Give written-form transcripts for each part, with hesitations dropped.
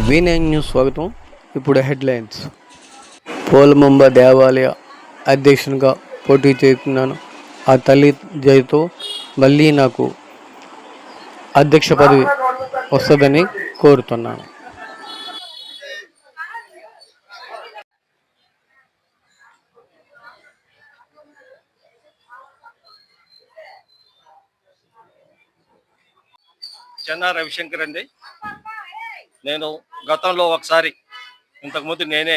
V9 news స్వాగతం. ఇప్పుడు headlines. పోలముంబ దేవాలయ అధ్యక్షునిగా పోటీ చేస్తున్నాను. ఆ తల్లి జయతో మళ్ళీ నాకు అధ్యక్ష పదవి వస్తుందని కోరుతున్నాను. చెన్నా రవిశంకర్ అండి. నేను గతంలో ఒకసారి ఇంతకుముందు నేనే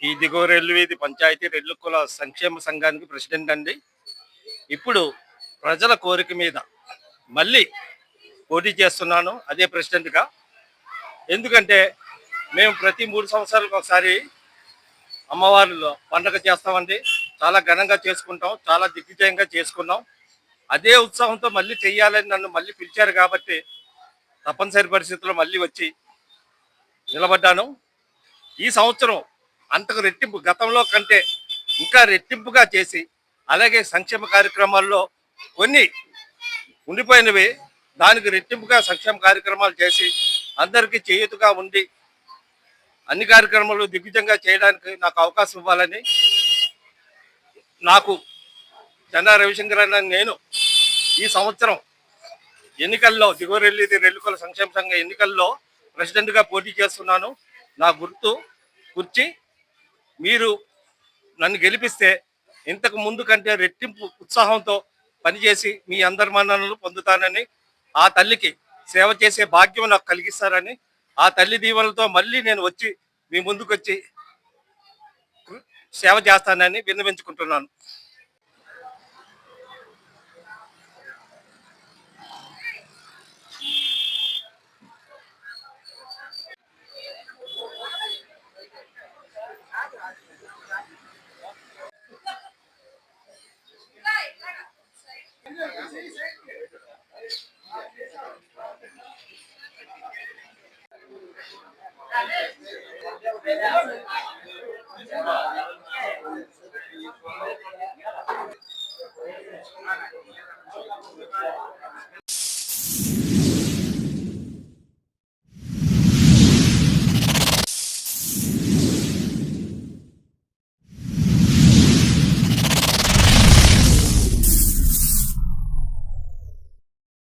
ఈ దిగువ రెల్లు వీధి పంచాయతీ రెల్లు కుల సంక్షేమ సంఘానికి ప్రెసిడెంట్ అండి. ఇప్పుడు ప్రజల కోరిక మీద మళ్ళీ పోటీ చేస్తున్నాను అదే ప్రెసిడెంట్గా. ఎందుకంటే మేము ప్రతి 3 సంవత్సరాలకు ఒకసారి అమ్మవారిలో పండగ చేస్తామండి. చాలా ఘనంగా చేసుకుంటాం, చాలా దిగ్విజయంగా చేసుకున్నాం. అదే ఉత్సాహంతో మళ్ళీ చెయ్యాలని నన్ను మళ్ళీ పిలిచారు కాబట్టి తప్పనిసరి పరిస్థితుల్లో మళ్ళీ వచ్చి నిలబడ్డాను. ఈ సంవత్సరం అంతకు రెట్టింపు, గతంలో కంటే ఇంకా రెట్టింపుగా చేసి, అలాగే సంక్షేమ కార్యక్రమాల్లో కొన్ని ఉండిపోయినవి దానికి రెట్టింపుగా సంక్షేమ కార్యక్రమాలు చేసి అందరికీ చేయూతగా ఉండి అన్ని కార్యక్రమాలు దిగ్విజయంగా చేయడానికి నాకు అవకాశం ఇవ్వాలని, నాకు చెన్నా రవిశంకర్ అన్న నేను ఈ సంవత్సరం ఎన్నికల్లో దిగువ రెల్లుకుల సంక్షేమ సంఘ ఎన్నికల్లో ప్రెసిడెంట్గా పోటీ చేస్తున్నాను. నా గుర్తు కుర్చీ. మీరు నన్ను గెలిపిస్తే ఇంతకు ముందు కంటే రెట్టింపు ఉత్సాహంతో పనిచేసి మీ అందరి మన్ననలు పొందుతానని, ఆ తల్లికి సేవ చేసే భాగ్యం నాకు కలిగిస్తారని, ఆ తల్లి దీవెనలతో మళ్ళీ నేను వచ్చి మీ ముందుకు వచ్చి సేవ చేస్తానని విన్నవించుకుంటున్నాను.